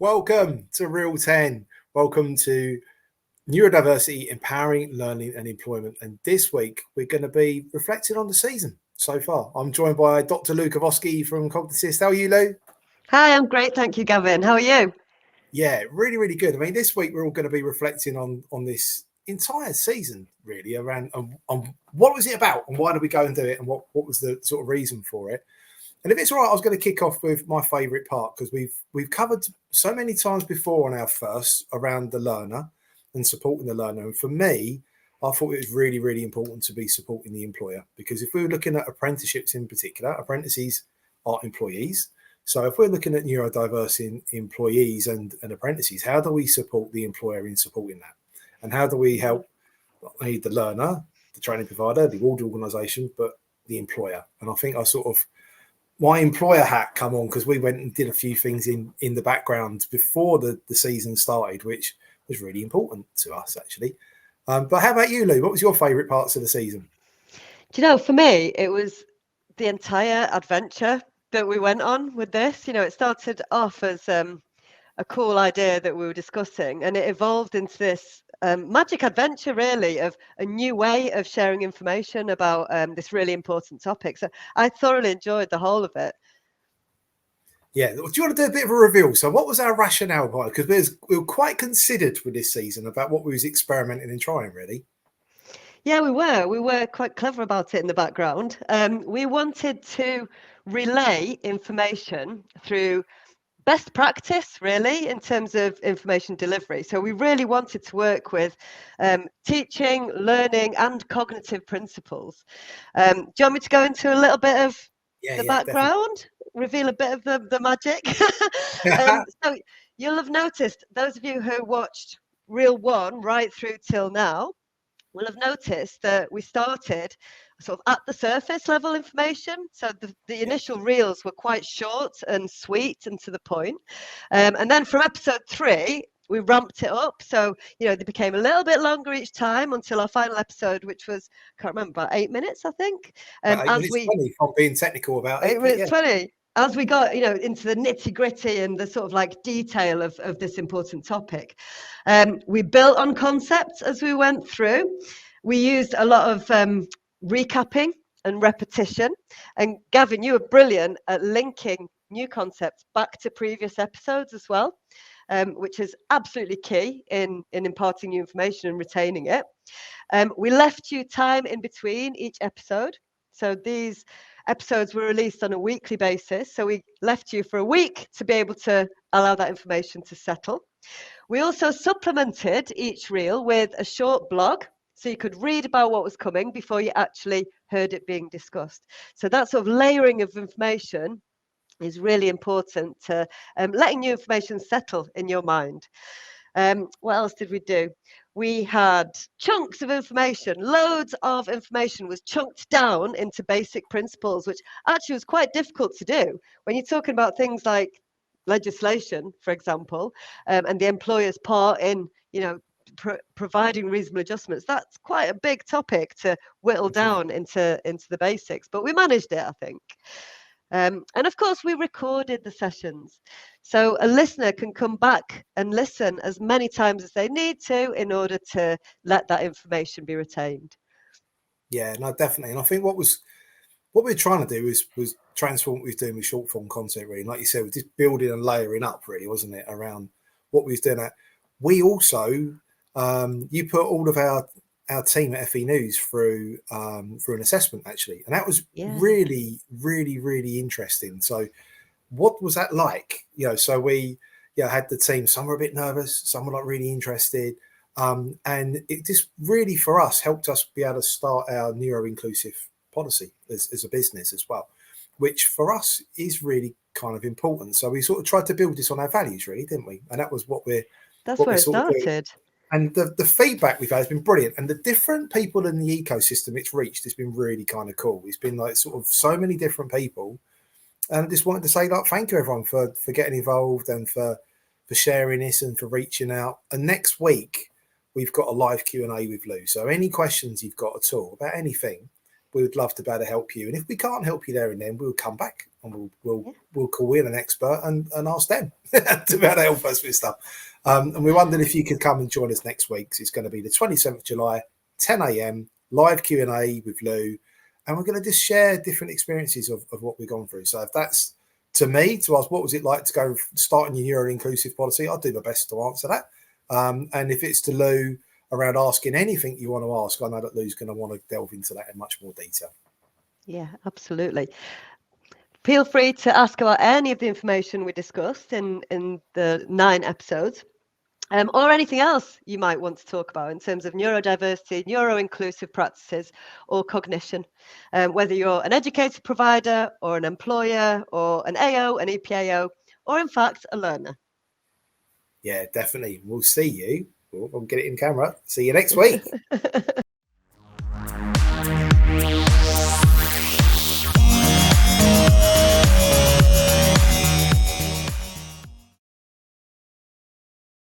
Welcome to Real 10. Welcome to Neurodiversity, Empowering Learning and Employment. And this week, we're going to be reflecting on the season so far. I'm joined by Dr. Louise Karwowski from Cognassist. How are you, Lou? Hi, I'm great. Thank you, Gavin. How are you? Yeah, really, really good. I mean, this week, we're all going to be reflecting on this entire season, really, around on what was it about and why did we go and do it and what was the sort of reason for it. And if it's all right, I was going to kick off with my favourite part because we've covered so many times before on our first around the learner and supporting the learner. And for me, I thought it was really, really important to be supporting the employer because if we were looking at apprenticeships in particular, apprentices are employees. So if we're looking at neurodiverse employees and apprentices, how do we support the employer in supporting that? And how do we help the learner, the training provider, the award organisation, but the employer? And I think I sort of my employer hat come on because we went and did a few things in the background before the season started, which was really important to us actually. But how about you, Lou? What was your favourite parts of the season? Do you know, for me, it was the entire adventure that we went on with this. You know, it started off as a cool idea that we were discussing, and it evolved into this magic adventure, really, of a new way of sharing information about this really important topic. So I thoroughly enjoyed the whole of it. Yeah, do you want to do a bit of a reveal? So what was our rationale behind it? Because we were quite considered with this season about what we was experimenting and trying, really. Yeah, we were. We were quite clever about it in the background. We wanted to relay information through best practice, really, in terms of information delivery. So we really wanted to work with teaching, learning, and cognitive principles. Do you want me to go into a little bit of the background? Definitely. Reveal a bit of the magic? So you'll have noticed, those of you who watched Reel 1 right through till now, will have noticed that we started sort of at the surface level information. So the initial reels were quite short and sweet and to the point. And then from episode 3, we ramped it up. So, you know, they became a little bit longer each time until our final episode, which was, I can't remember, about 8 minutes, I think. 8 minutes 20, if I'm being technical about it. 8 minutes 20. As we got, you know, into the nitty-gritty and the sort of like detail of this important topic, we built on concepts as we went through. We used a lot of recapping and repetition. And Gavin, you were brilliant at linking new concepts back to previous episodes as well, which is absolutely key in imparting new information and retaining it. We left you time in between each episode. So these episodes were released on a weekly basis. So we left you for a week to be able to allow that information to settle. We also supplemented each reel with a short blog, so you could read about what was coming before you actually heard it being discussed. So that sort of layering of information is really important to letting new information settle in your mind. What else did we do? We had chunks of information, loads of information was chunked down into basic principles, which actually was quite difficult to do. When you're talking about things like legislation, for example, and the employer's part in, you know, providing reasonable adjustments, that's quite a big topic to whittle down into the basics. But we managed it, I think. And of course, we recorded the sessions. So a listener can come back and listen as many times as they need to in order to let that information be retained. Yeah, no, definitely. And I think what we're trying to do was transform what we was doing with short form content, really. Like you said, we're just building and layering up, really, wasn't it, around what we was doing. We also, you put all of our team at FE News through an assessment, actually. And that was really, really, really interesting. So what was that like? You know, so we had the team, some were a bit nervous, some were like really interested. And it just really, for us, helped us be able to start our neuro-inclusive policy as a business as well, which for us is really kind of important. So we sort of tried to build this on our values, really, didn't we? And that was what that's where it started. And the feedback we've had has been brilliant. And the different people in the ecosystem it's reached has been really kind of cool. It's been like sort of so many different people. And I just wanted to say, like, thank you everyone for getting involved and for sharing this and for reaching out. And next week we've got a live Q&A with Lou. So any questions you've got at all about anything, we would love to be able to help you. And if we can't help you there and then, we'll come back and we'll call in an expert and ask them to be able to help us with stuff. And we wondered if you could come and join us next week. So it's going to be the 27th of July, 10 a.m, live Q&A with Lou. And we're going to just share different experiences of what we've gone through. So if that's to me, to ask what was it like to go starting your neuro-inclusive policy, I'll do my best to answer that. And if it's to Lou around asking anything you want to ask, I know that Lou's going to want to delve into that in much more detail. Yeah, absolutely. Feel free to ask about any of the information we discussed in the 9 episodes. Or anything else you might want to talk about in terms of neurodiversity, neuro-inclusive practices, or cognition, whether you're an educator provider or an employer or an AO, an EPAO, or in fact, a learner. Yeah, definitely. We'll see you. We'll get it in camera. See you next week.